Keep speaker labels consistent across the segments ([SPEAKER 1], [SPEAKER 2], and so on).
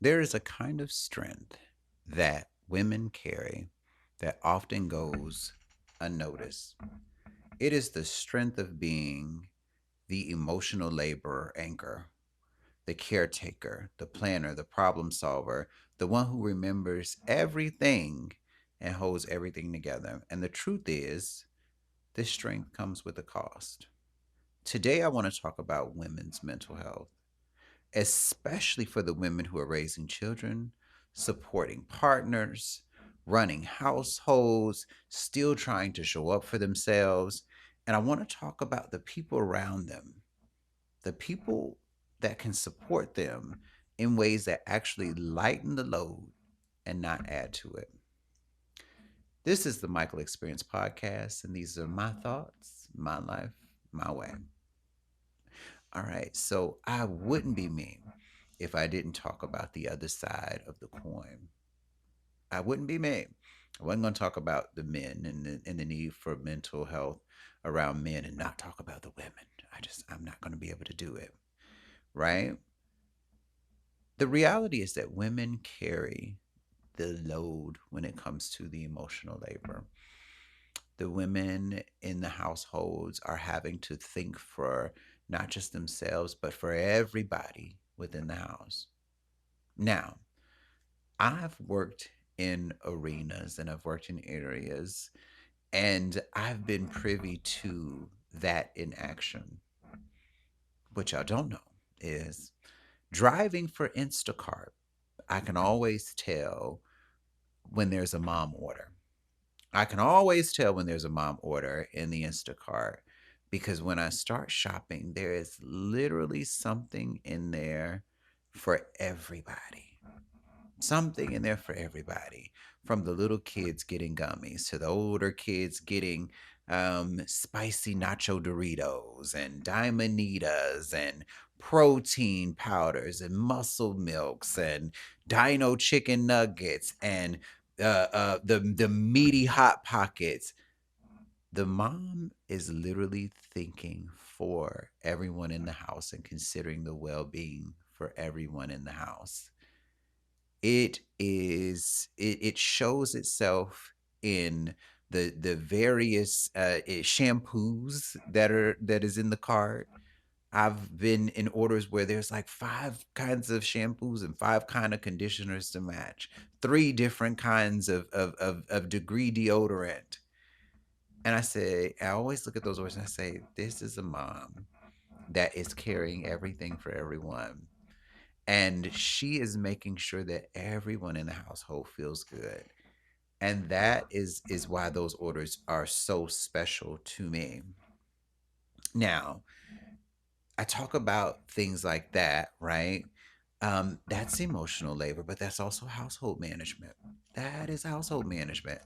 [SPEAKER 1] There is a kind of strength that women carry that often goes unnoticed. It is the strength of being the emotional labor anchor, the caretaker, the planner, the problem solver, the one who remembers everything and holds everything together. And the truth is, this strength comes with a cost. Today, I want to talk about women's mental health, especially for the women who are raising children, supporting partners, running households, still trying to show up for themselves. And I want to talk about the people around them, the people that can support them in ways that actually lighten the load and not add to it. This is the Michael Experience Podcast, and these are my thoughts, my life, my way. All right, so I wouldn't be me if I didn't talk about the other side of the coin. I wouldn't be me. I wasn't going to talk about the men and the need for mental health around men and not talk about the women. I'm not going to be able to do it, right? The reality is that women carry the load when it comes to the emotional labor. The women in the households are having to think for not just themselves, but for everybody within the house. Now, I've worked in arenas and I've worked in areas, and I've been privy to that in action. What y'all don't know is driving for Instacart, I can always tell when there's a mom order. I can always tell when there's a mom order in the Instacart because when I start shopping, there is literally something in there for everybody. Something in there for everybody. From the little kids getting gummies to the older kids getting spicy nacho Doritos and Diamonitas and protein powders and muscle milks and dino chicken nuggets and the meaty hot pockets. The mom is literally thinking for everyone in the house and considering the well-being for everyone in the house. It shows itself in the various shampoos that is in the cart. I've been in orders where there's like five kinds of shampoos and five kind of conditioners to match, three different kinds of degree deodorant. And I always look at those orders and I say, this is a mom that is carrying everything for everyone. And she is making sure that everyone in the household feels good. And that is why those orders are so special to me. Now, I talk about things like that, right? That's emotional labor, but that's also household management. That is household management,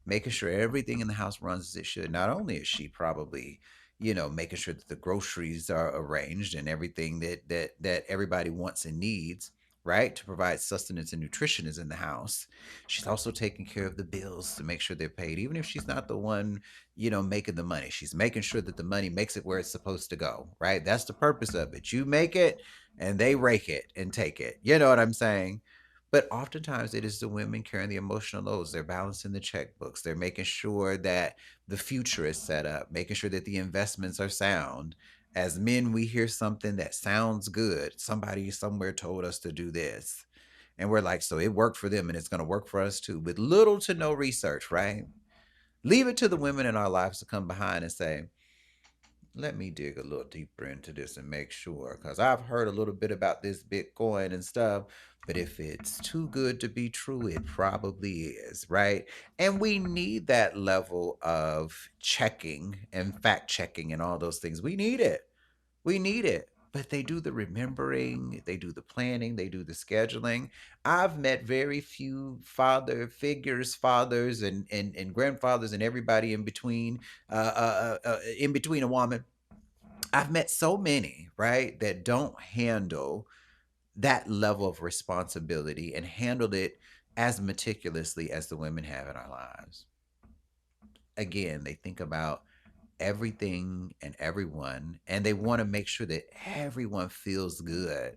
[SPEAKER 1] making sure everything in the house runs as it should. Not only is she probably, making sure that the groceries are arranged and everything that everybody wants and needs, right, to provide sustenance and nutrition is in the house. She's also taking care of the bills to make sure they're paid, even if she's not the one, making the money. She's making sure that the money makes it where it's supposed to go, right? That's the purpose of it. You make it and they rake it and take it. You know what I'm saying? But oftentimes it is the women carrying the emotional loads. They're balancing the checkbooks. They're making sure that the future is set up, making sure that the investments are sound. As men, we hear something that sounds good. Somebody somewhere told us to do this. And we're like, so it worked for them and it's going to work for us too, with little to no research, right? Leave it to the women in our lives to come behind and say, let me dig a little deeper into this and make sure, because I've heard a little bit about this Bitcoin and stuff, but if it's too good to be true, it probably is, right? And we need that level of checking and fact checking and all those things. We need it. We need it. But they do the remembering, they do the planning, they do the scheduling. I've met very few father figures, fathers and grandfathers and everybody in between a woman. I've met so many, right, that don't handle that level of responsibility and handled it as meticulously as the women have in our lives. Again, they think about everything and everyone, and they want to make sure that everyone feels good.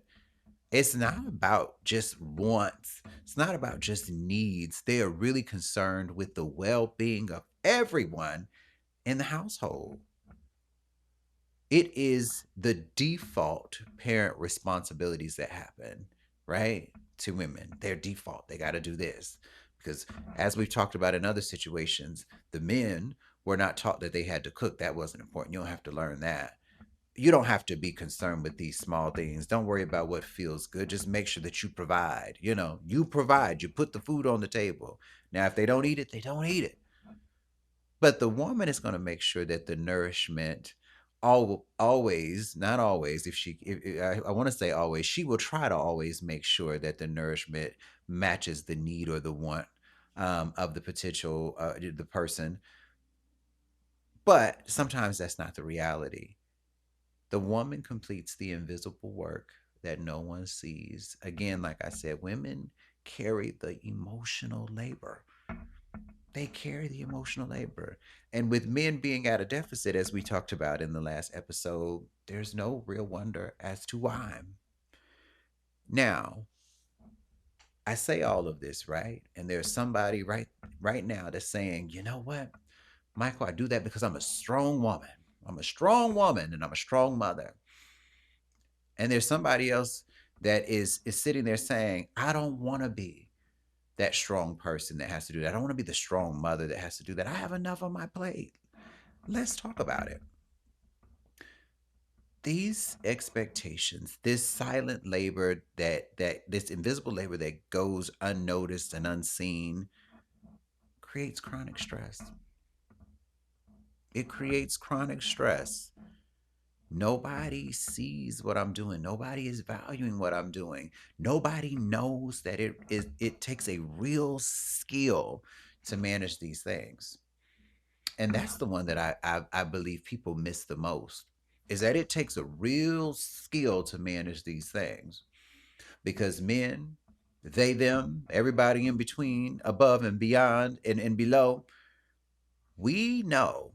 [SPEAKER 1] It's not about just wants. It's not about just needs. They are really concerned with the well-being of everyone in the household. It is the default parent responsibilities that happen, right? To women. Their default. They got to do this. Because as we've talked about in other situations, the men were not taught that they had to cook. That wasn't important. You don't have to learn that. You don't have to be concerned with these small things. Don't worry about what feels good. Just make sure that you provide. You provide. You put the food on the table. Now, if they don't eat it, they don't eat it. But the woman is going to make sure that the nourishment always, not always, I want to say always, she will try to always make sure that the nourishment matches the need or the want of the potential, the person. But sometimes that's not the reality. The woman completes the invisible work that no one sees. Again, like I said, women carry the emotional labor. They carry the emotional labor. And with men being at a deficit, as we talked about in the last episode, there's no real wonder as to why. Now, I say all of this, right? And there's somebody right now that's saying, you know what, Michael, I do that because I'm a strong woman. I'm a strong woman and I'm a strong mother. And there's somebody else that is sitting there saying, I don't want to be that strong person that has to do that. I don't want to be the strong mother that has to do that. I have enough on my plate. Let's talk about it. These expectations, this silent labor, that this invisible labor that goes unnoticed and unseen, creates chronic stress. It creates chronic stress. Nobody sees what I'm doing. Nobody is valuing what I'm doing. Nobody knows that it takes a real skill to manage these things. And that's the one that I believe people miss the most, is that it takes a real skill to manage these things. Because men, they, them, everybody in between, above and beyond and below, we know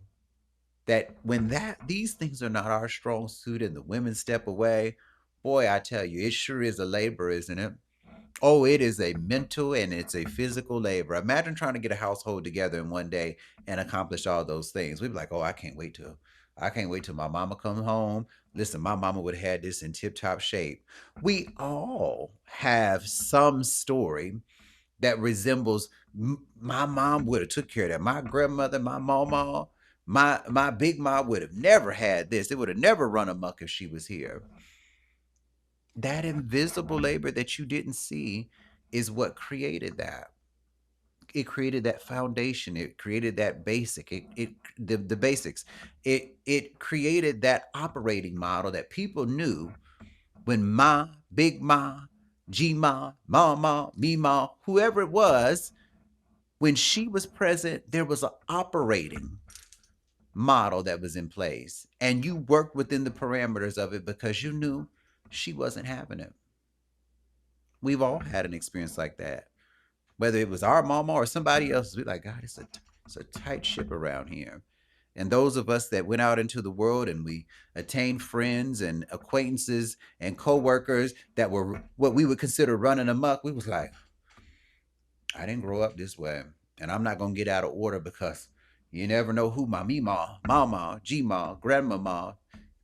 [SPEAKER 1] that when that these things are not our strong suit and the women step away, boy, I tell you, it sure is a labor, isn't it? Oh, it is a mental and it's a physical labor. Imagine trying to get a household together in one day and accomplish all those things. We'd be like, oh, I can't wait till my mama comes home. Listen, my mama would have had this in tip top shape. We all have some story that resembles my mom would have took care of that. My grandmother, my mama, my big mom would have never had this. It would have never run amok if she was here. That invisible labor that you didn't see is what created that. It created that foundation. It created that basic. The basics. It created that operating model that people knew when Ma, Big Ma, G Ma, Mama, Me Ma, whoever it was, when she was present, there was an operating model that was in place. And you worked within the parameters of it because you knew she wasn't having it. We've all had an experience like that. Whether it was our mama or somebody else, we're like, God, it's a tight ship around here. And those of us that went out into the world and we attained friends and acquaintances and coworkers that were what we would consider running amok, we was like, I didn't grow up this way. And I'm not gonna get out of order because you never know who my Mima, Mama, G-Ma, Grandmama.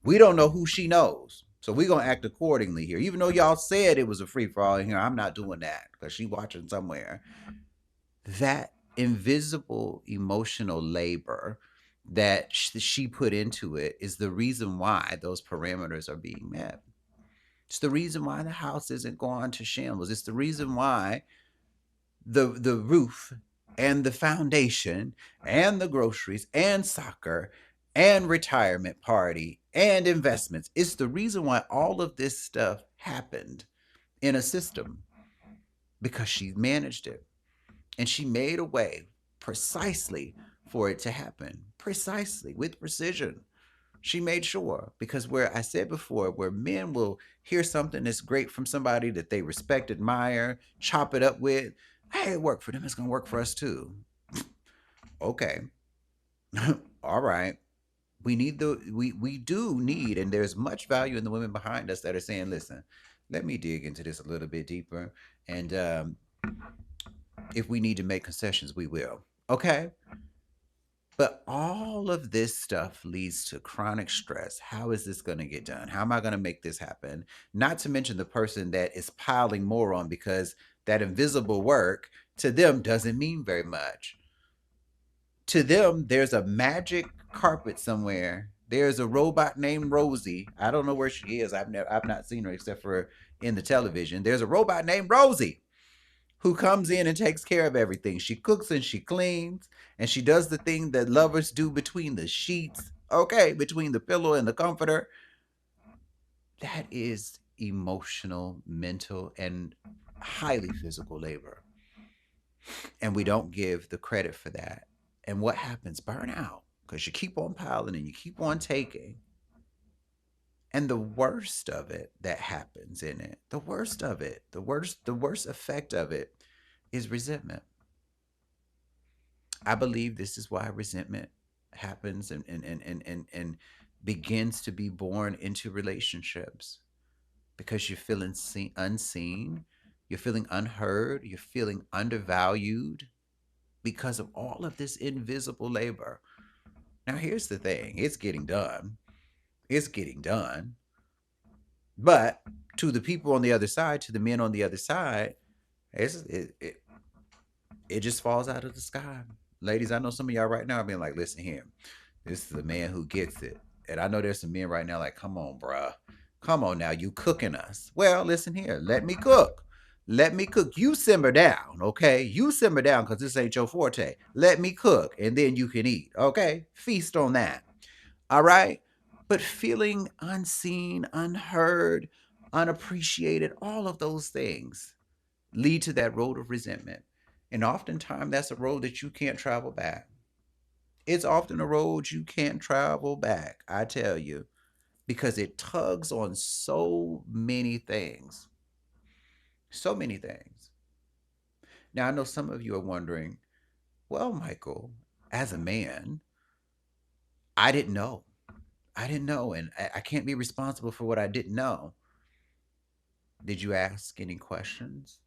[SPEAKER 1] We don't know who she knows. So we're gonna act accordingly here. Even though y'all said it was a free for all in here, I'm not doing that because she watching somewhere. That invisible emotional labor that she put into it is the reason why those parameters are being met. It's the reason why the house isn't going to shambles. It's the reason why the roof and the foundation and the groceries and soccer and retirement party and investments. It's the reason why all of this stuff happened in a system, because she managed it and she made a way precisely for it to happen, precisely with precision. She made sure, because where I said before, where men will hear something that's great from somebody that they respect, admire, chop it up with, hey, it worked for them, it's gonna work for us too. Okay. All right. We do need, and there's much value in the women behind us that are saying, listen, let me dig into this a little bit deeper. And if we need to make concessions, we will. Okay. But all of this stuff leads to chronic stress. How is this going to get done? How am I going to make this happen? Not to mention the person that is piling more on because that invisible work to them doesn't mean very much. To them, there's a magic carpet somewhere. There's a robot named Rosie. I don't know where she is. I've not seen her except for in the television. There's a robot named Rosie who comes in and takes care of everything. She cooks and she cleans and she does the thing that lovers do between the sheets, okay, between the pillow and the comforter. That is emotional, mental, and highly physical labor. And we don't give the credit for that. And what happens? Burnout. Because you keep on piling and you keep on taking. And the worst of it that happens in it, the worst of it, the worst effect of it is resentment. I believe this is why resentment happens and begins to be born into relationships because you're feeling unseen, you're feeling unheard, you're feeling undervalued because of all of this invisible labor. Now, here's the thing, it's getting done. It's getting done. But to the people on the other side, to the men on the other side, it just falls out of the sky. Ladies, I know some of y'all right now are being like, listen here, this is a man who gets it. And I know there's some men right now like, come on, bruh. Come on now, you cooking us. Well, listen here, let me cook. Let me cook. You simmer down, okay? You simmer down because this ain't your forte. Let me cook and then you can eat, okay? Feast on that. All right? But feeling unseen, unheard, unappreciated, all of those things lead to that road of resentment. And oftentimes that's a road that you can't travel back. It's often a road you can't travel back, I tell you, because it tugs on so many things. So many things. Now, I know some of you are wondering, well, Michael, as a man, I didn't know. I didn't know, and I can't be responsible for what I didn't know. Did you ask any questions?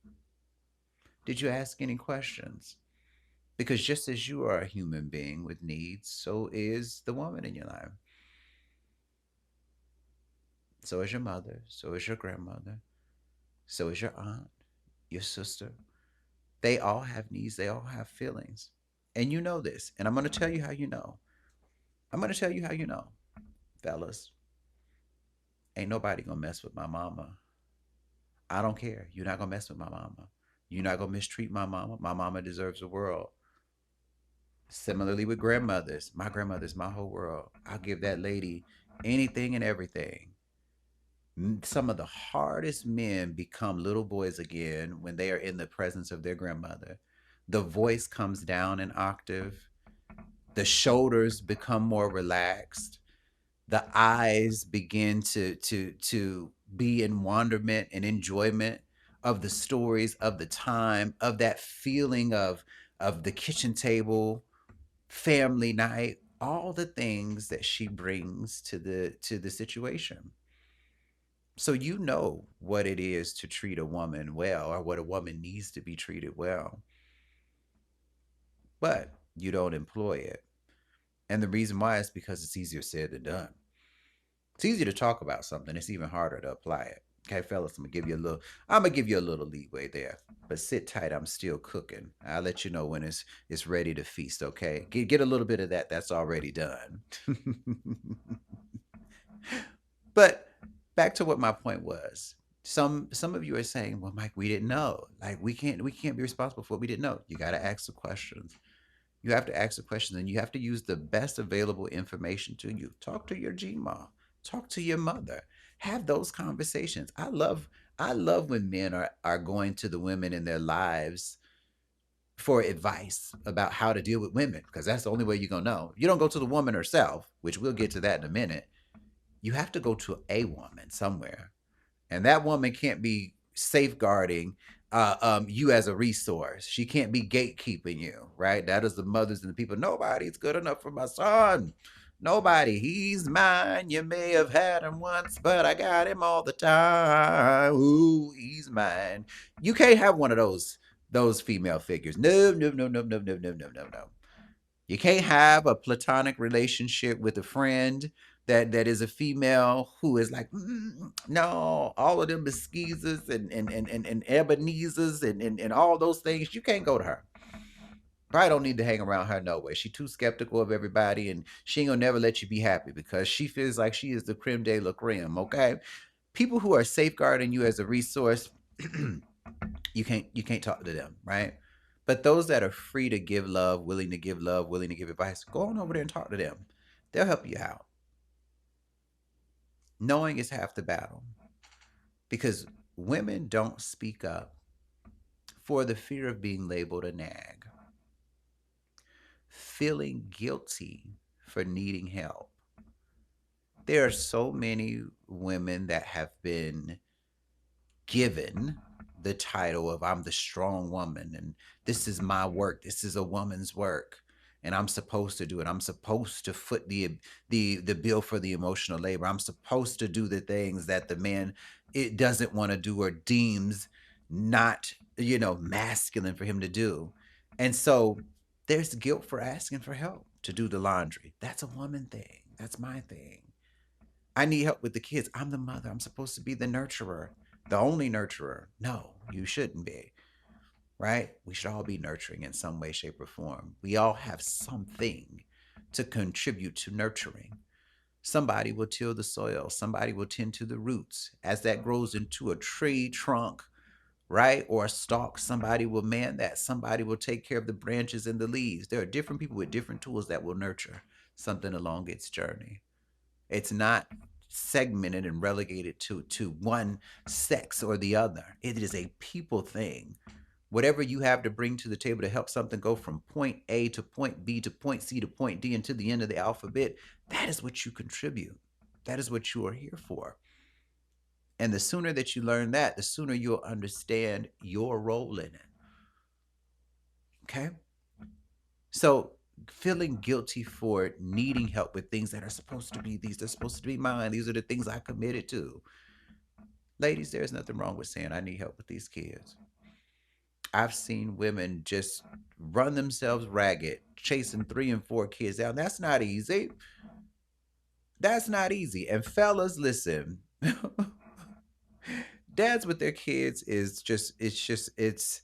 [SPEAKER 1] Did you ask any questions? Because just as you are a human being with needs, so is the woman in your life. So is your mother. So is your grandmother. So is your aunt, your sister. They all have needs. They all have feelings. And you know this. And I'm going to tell you how you know. I'm going to tell you how you know. Fellas, ain't nobody going to mess with my mama. I don't care. You're not going to mess with my mama. You're not going to mistreat my mama. My mama deserves the world. Similarly with grandmothers, my grandmother's my whole world. I'll give that lady anything and everything. Some of the hardest men become little boys again when they are in the presence of their grandmother. The voice comes down an octave, the shoulders become more relaxed, the eyes begin to be in wonderment and enjoyment of the stories of the time, of that feeling of the kitchen table, family night, all the things that she brings to the situation. So you know what it is to treat a woman well or what a woman needs to be treated well, but you don't employ it. And the reason why is because it's easier said than done. It's easy to talk about something, it's even harder to apply it. Okay, fellas, I'm gonna give you a little leeway there. But sit tight, I'm still cooking. I'll let you know when it's ready to feast, okay? Get a little bit of that's already done. But back to what my point was. Some of you are saying, well, Mike, we didn't know. Like we can't be responsible for what we didn't know. You gotta ask the questions. You have to ask the questions and you have to use the best available information to you. Talk to your GMA. Talk to your mother. Have those conversations. I love when men are going to the women in their lives for advice about how to deal with women because that's the only way you're going to know. You don't go to the woman herself, which we'll get to that in a minute. You have to go to a woman somewhere. And that woman can't be safeguarding you as a resource. She can't be gatekeeping you, right? That is the mothers and the people. Nobody's good enough for my son. Nobody. He's mine. You may have had him once, but I got him all the time. Ooh, he's mine. You can't have one of those female figures. No, no, no, no, no, no, no, no, no, no. You can't have a platonic relationship with a friend that is a female who is like, no, all of them is skeezers and Ebenezers and all those things. You can't go to her. Probably don't need to hang around her no way. She too skeptical of everybody, and she ain't gonna never let you be happy because she feels like she is the creme de la creme. Okay, people who are safeguarding you as a resource, you can't talk to them, right? But those that are free to give love, willing to give advice, go on over there and talk to them. They'll help you out. Knowing is half the battle because women don't speak up for the fear of being labeled a nag, feeling guilty for needing help. There are so many women that have been given the title of I'm the strong woman and this is my work. This is a woman's work. And I'm supposed to do it. I'm supposed to foot the bill for the emotional labor. I'm supposed to do the things that the man it doesn't want to do or deems not, masculine for him to do. And so there's guilt for asking for help to do the laundry. That's a woman thing. That's my thing. I need help with the kids. I'm the mother. I'm supposed to be the nurturer, the only nurturer. No, you shouldn't be, right? We should all be nurturing in some way, shape, or form. We all have something to contribute to nurturing. Somebody will till the soil, somebody will tend to the roots. As that grows into a tree trunk, right? Or a stalk, somebody will man that. Somebody will take care of the branches and the leaves. There are different people with different tools that will nurture something along its journey. It's not segmented and relegated to one sex or the other. It is a people thing. Whatever you have to bring to the table to help something go from point A to point B to point C to point D and to the end of the alphabet, that is what you contribute. That is what you are here for. And the sooner that you learn that, the sooner you'll understand your role in it. Okay? So feeling guilty for needing help with things that are supposed to be these are supposed to be mine. These are the things I committed to. Ladies, there's nothing wrong with saying I need help with these kids. I've seen women just run themselves ragged, chasing 3 and 4 kids down. That's not easy. That's not easy. And fellas, listen. Dads with their kids is it's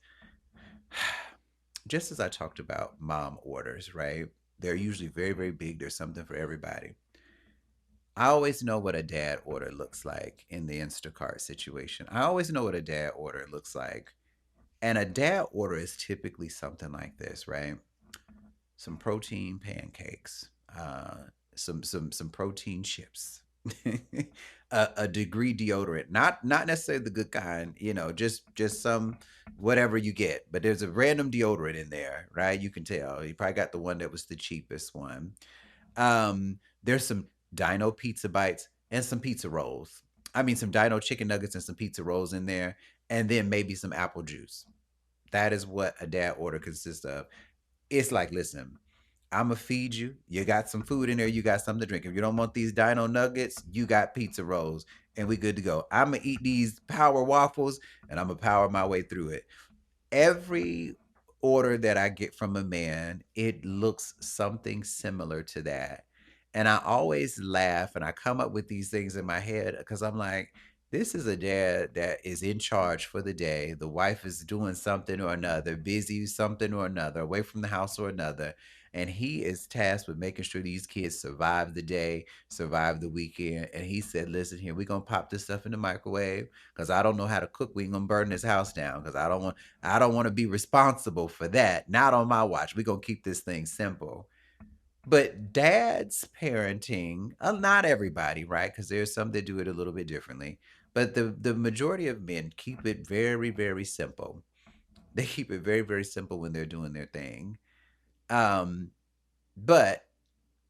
[SPEAKER 1] just as I talked about mom orders, right? They're usually very, very big. There's something for everybody. I always know what a dad order looks like in the Instacart situation. I always know what a dad order looks like. And a dad order is typically something like this, right? Some protein pancakes, some protein chips, a degree deodorant, not necessarily the good kind, just some whatever you get. But there's a random deodorant in there, right? You can tell. You probably got the one that was the cheapest one. There's some Dino pizza bites and some pizza rolls. I mean, some Dino chicken nuggets and some pizza rolls in there, and then maybe some apple juice. That is what a dad order consists of. It's like, listen, I'm gonna feed you. You got some food in there. You got something to drink. If you don't want these Dino nuggets, you got pizza rolls, and we good to go. I'm gonna eat these power waffles, and I'm gonna power my way through it. Every order that I get from a man, it looks something similar to that. And I always laugh and I come up with these things in my head because I'm like, this is a dad that is in charge for the day. The wife is doing something or another, busy something or another, away from the house or another. And he is tasked with making sure these kids survive the day, survive the weekend. And he said, listen here, we're gonna pop this stuff in the microwave because I don't know how to cook. We ain't gonna burn this house down because I don't want to be responsible for that. Not on my watch. We're gonna keep this thing simple. But dad's parenting, not everybody, right? Because there's some that do it a little bit differently. But the majority of men keep it very, very simple. They keep it very, very simple when they're doing their thing. Um, but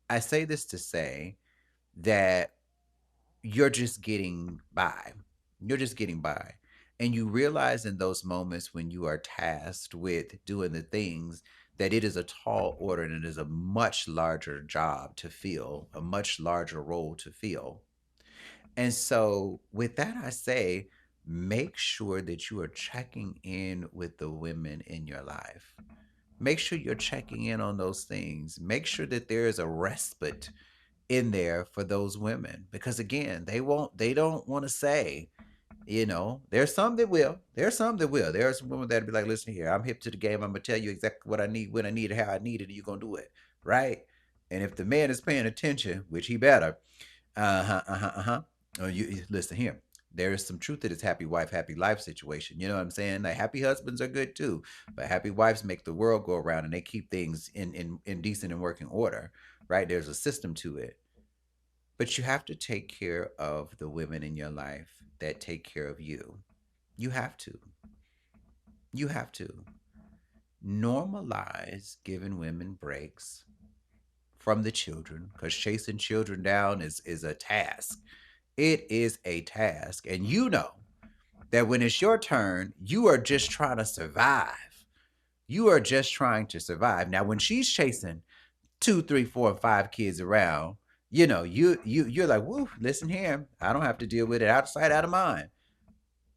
[SPEAKER 1] I say this to say that you're just getting by. You're just getting by. And you realize in those moments when you are tasked with doing the things that it is a tall order and it is a much larger job to fill, a much larger role to fill. And so, with that, I say, make sure that you are checking in with the women in your life. Make sure you're checking in on those things. Make sure that there is a respite in there for those women because again, they don't want to say, there's some that will. There's some that will. There are some women that'll be like, listen here, I'm hip to the game. I'm gonna tell you exactly what I need, when I need it, how I need it, and you're gonna do it. Right? And if the man is paying attention, which he better, uh-huh, uh-huh, uh-huh. Oh, you listen here. There is some truth to this happy wife, happy life situation. You know what I'm saying? Like happy husbands are good too, but happy wives make the world go around and they keep things in decent and working order. Right? There's a system to it. But you have to take care of the women in your life that take care of you. You have to. You have to. Normalize giving women breaks from the children because chasing children down is a task. It is a task. And you know that when it's your turn, you are just trying to survive. You are just trying to survive. Now, when she's chasing two, three, four, and five kids around, you're like, woo, listen here. I don't have to deal with it, out of sight, out of mind.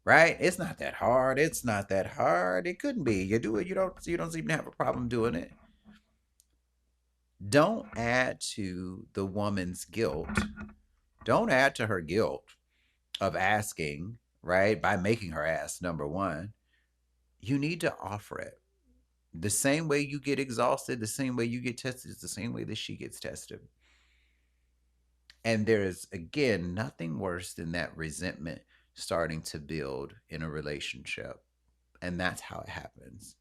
[SPEAKER 1] Right? It's not that hard. It's not that hard. It couldn't be. You do it, you don't seem to have a problem doing it. Don't add to the woman's guilt. Don't add to her guilt of asking, right? By making her ask, number one. You need to offer it. The same way you get exhausted, the same way you get tested, is the same way that she gets tested. And there is, again, nothing worse than that resentment starting to build in a relationship. And that's how it happens.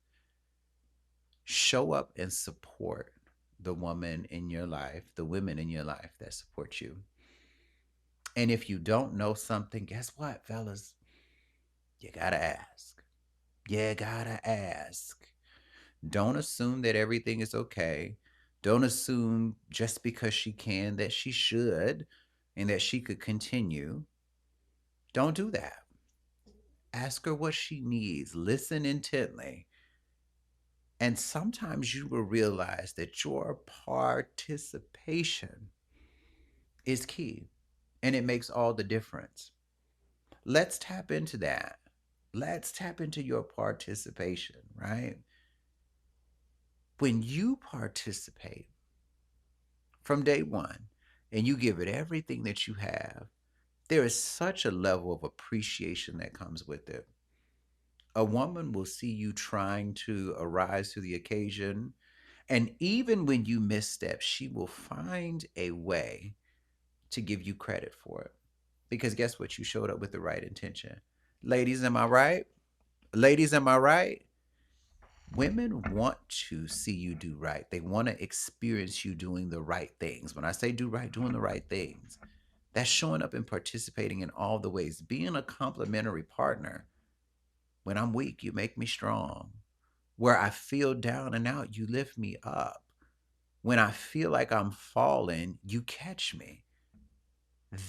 [SPEAKER 1] Show up and support the woman in your life, the women in your life that support you. And if you don't know something, guess what, fellas? You gotta ask. You gotta ask. Don't assume that everything is okay. Don't assume just because she can that she should and that she could continue. Don't do that. Ask her what she needs. Listen intently. And sometimes you will realize that your participation is key and it makes all the difference. Let's tap into that. Let's tap into your participation, right? When you participate from day one and you give it everything that you have, there is such a level of appreciation that comes with it. A woman will see you trying to arise to the occasion. And even when you misstep, she will find a way to give you credit for it. Because guess what? You showed up with the right intention. Ladies, am I right? Ladies, am I right? Women want to see you do right. They want to experience you doing the right things. When I say do right, doing the right things, that's showing up and participating in all the ways. Being a complimentary partner. When I'm weak, you make me strong. Where I feel down and out, you lift me up. When I feel like I'm falling, you catch me.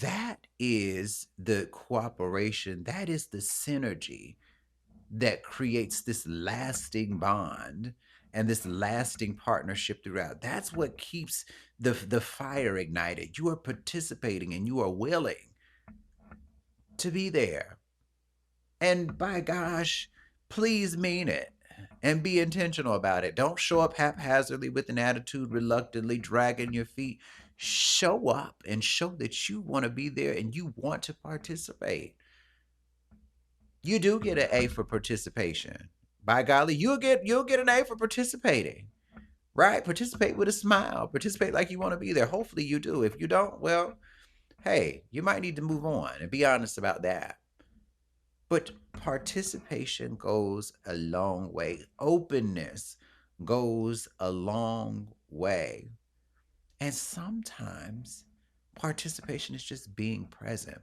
[SPEAKER 1] That is the cooperation, that is the synergy that creates this lasting bond and this lasting partnership throughout. That's what keeps the fire ignited. You are participating and you are willing to be there. And by gosh, please mean it and be intentional about it. Don't show up haphazardly with an attitude, reluctantly dragging your feet. Show up and show that you want to be there and you want to participate. You do get an A for participation. By golly, you'll get an A for participating. Right? Participate with a smile. Participate like you want to be there. Hopefully you do. If you don't, well, hey, you might need to move on and be honest about that. But participation goes a long way. Openness goes a long way. And sometimes participation is just being present.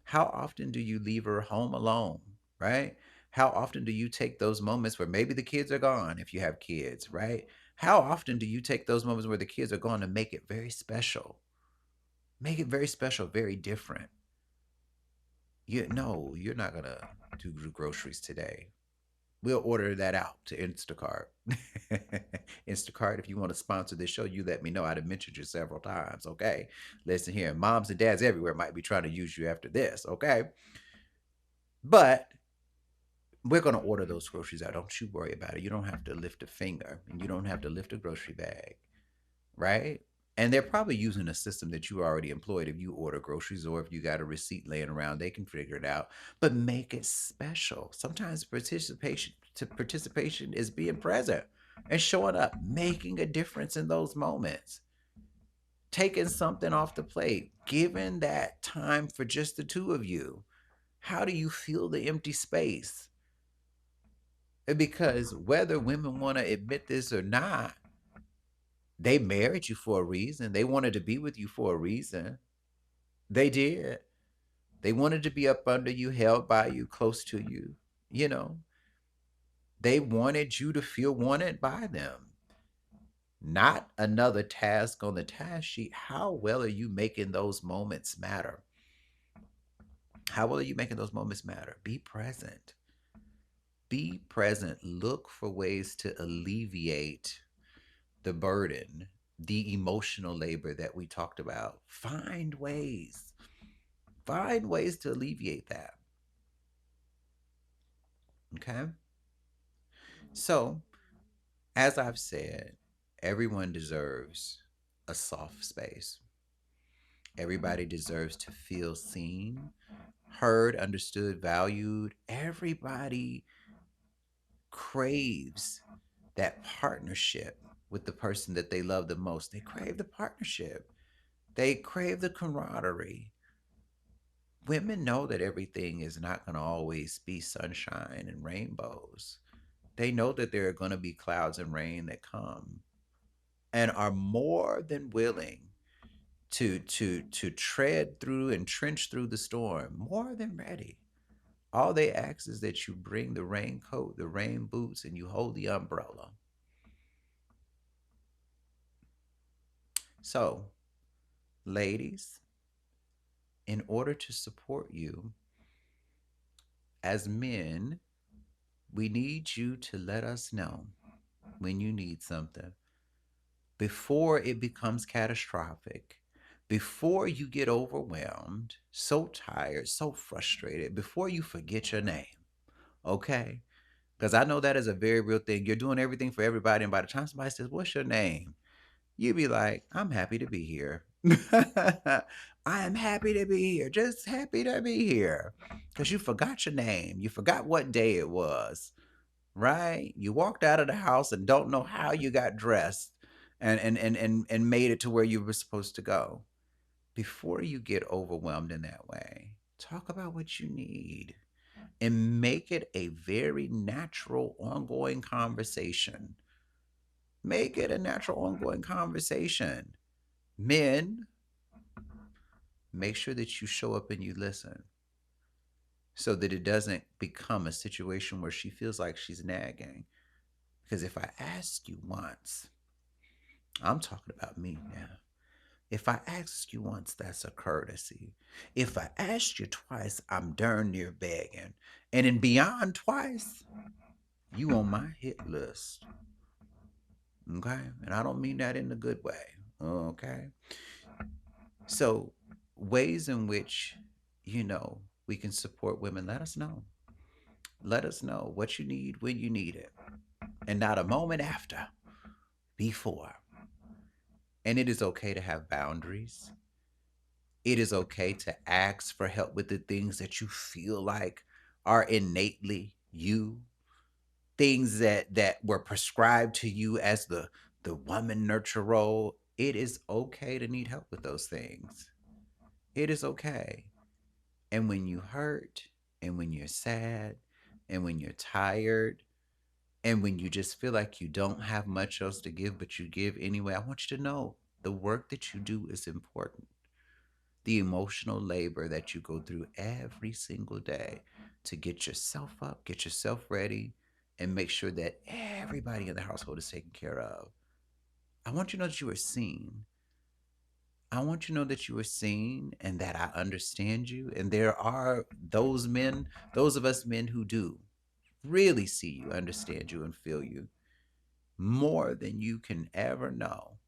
[SPEAKER 1] How often do you leave her home alone, right? How often do you take those moments where maybe the kids are gone if you have kids, right? How often do you take those moments where the kids are gone to make it very special? Make it very special, very different. No, you're not gonna do groceries today. We'll order that out to Instacart. Instacart, if you want to sponsor this show, you let me know. I'd have mentioned you several times. Okay. Listen here, moms and dads everywhere might be trying to use you after this. Okay. But we're going to order those groceries out. Don't you worry about it. You don't have to lift a finger and you don't have to lift a grocery bag, right? And they're probably using a system that you already employed if you order groceries or if you got a receipt laying around, they can figure it out. But make it special. Sometimes participation is being present and showing up, making a difference in those moments, taking something off the plate, giving that time for just the two of you. How do you feel the empty space? Because whether women want to admit this or not, they married you for a reason. They wanted to be with you for a reason. They did. They wanted to be up under you, held by you, close to you. You know, they wanted you to feel wanted by them. Not another task on the task sheet. How well are you making those moments matter? How well are you making those moments matter? Be present. Be present. Look for ways to alleviate the burden, the emotional labor that we talked about. Find ways. Find ways to alleviate that. Okay? So, as I've said, everyone deserves a soft space. Everybody deserves to feel seen, heard, understood, valued. Everybody craves that partnership with the person that they love the most. They crave the partnership, they crave the camaraderie. Women know that everything is not going to always be sunshine and rainbows. They know that there are going to be clouds and rain that come and are more than willing to tread through and trench through the storm, more than ready. All they ask is that you bring the raincoat, the rain boots, and you hold the umbrella. So, ladies, in order to support you as men, we need you to let us know when you need something before it becomes catastrophic, before you get overwhelmed, so tired, so frustrated, before you forget your name. Okay? Because I know that is a very real thing. You're doing everything for everybody, and by the time somebody says, "What's your name?" you be like, "I'm happy to be here." I am happy to be here. Just happy to be here. Because you forgot your name. You forgot what day it was, right? You walked out of the house and don't know how you got dressed and made it to where you were supposed to go. Before you get overwhelmed in that way, talk about what you need and make it a very natural, ongoing conversation. Make it a natural, ongoing conversation. Men, make sure that you show up and you listen so that it doesn't become a situation where she feels like she's nagging. Because if I ask you once, I'm talking about me now. If I ask you once, that's a courtesy. If I asked you twice, I'm darn near begging. And in beyond twice, you on my hit list. Okay? And I don't mean that in a good way. Okay? So, ways in which, we can support women, let us know. Let us know what you need when you need it. And not a moment after, before. And it is okay to have boundaries. It is okay to ask for help with the things that you feel like are innately you, things that were prescribed to you as the woman nurture role. It is okay to need help with those things. It is okay. And when you hurt, and when you're sad, and when you're tired, and when you just feel like you don't have much else to give, but you give anyway, I want you to know the work that you do is important. The emotional labor that you go through every single day to get yourself up, get yourself ready, and make sure that everybody in the household is taken care of. I want you to know that you are seen. I want you to know that you are seen and that I understand you. And there are those men, those of us men who do. really see you, understand you, and feel you more than you can ever know.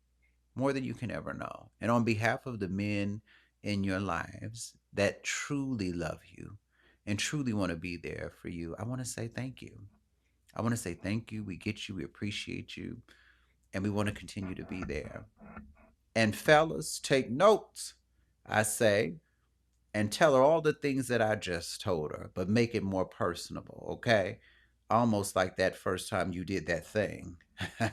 [SPEAKER 1] More than you can ever know. And on behalf of the men in your lives that truly love you and truly want to be there for you, I want to say thank you. I want to say thank you. We get you, we appreciate you, and we want to continue to be there. And fellas, take notes. I say, and tell her all the things that I just told her, but make it more personable, okay? Almost like that first time you did that thing.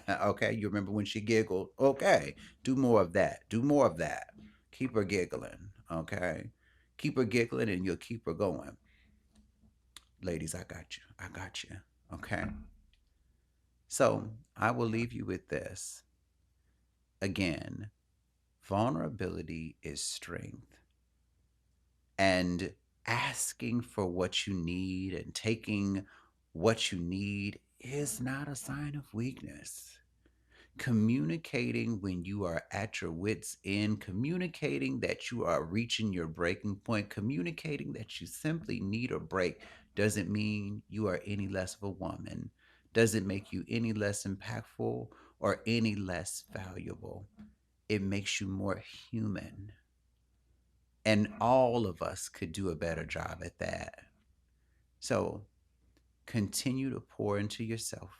[SPEAKER 1] Okay, you remember when she giggled? Okay, do more of that. Do more of that. Keep her giggling, okay? Keep her giggling and you'll keep her going. Ladies, I got you. I got you, okay? So I will leave you with this. Again, vulnerability is strength. And asking for what you need and taking what you need is not a sign of weakness. Communicating when you are at your wits' end, communicating that you are reaching your breaking point, communicating that you simply need a break doesn't mean you are any less of a woman, doesn't make you any less impactful or any less valuable. It makes you more human. And all of us could do a better job at that. So continue to pour into yourself.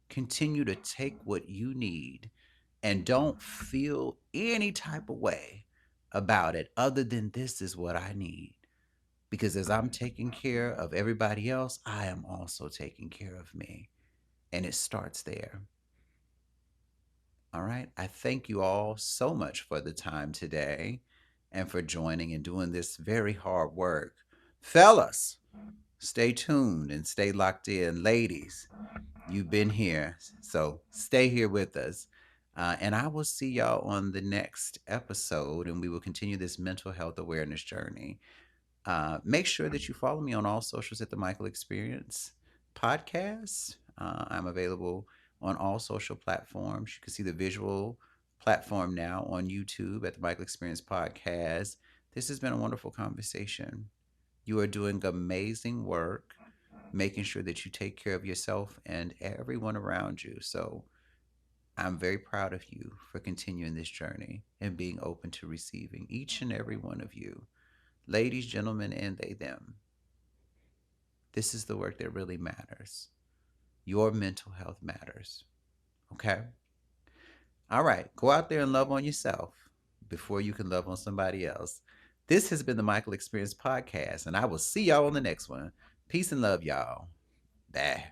[SPEAKER 1] Continue to take what you need and don't feel any type of way about it other than this is what I need. Because as I'm taking care of everybody else, I am also taking care of me. And it starts there. All right. I thank you all so much for the time today and for joining and doing this very hard work. Fellas, stay tuned and stay locked in. Ladies, you've been here, so stay here with us. And I will see y'all on the next episode, and we will continue this mental health awareness journey. Make sure that you follow me on all socials at the Michael Experience Podcast. I'm available on all social platforms. You can see the visual platform now on YouTube at the Michael Experience Podcast. This has been a wonderful conversation. You are doing amazing work, making sure that you take care of yourself and everyone around you. So I'm very proud of you for continuing this journey and being open to receiving each and every one of you. Ladies, gentlemen, and they, them. This is the work that really matters. Your mental health matters. Okay? All right. Go out there and love on yourself before you can love on somebody else. This has been the Michael Experience Podcast, and I will see y'all on the next one. Peace and love, y'all. Bye.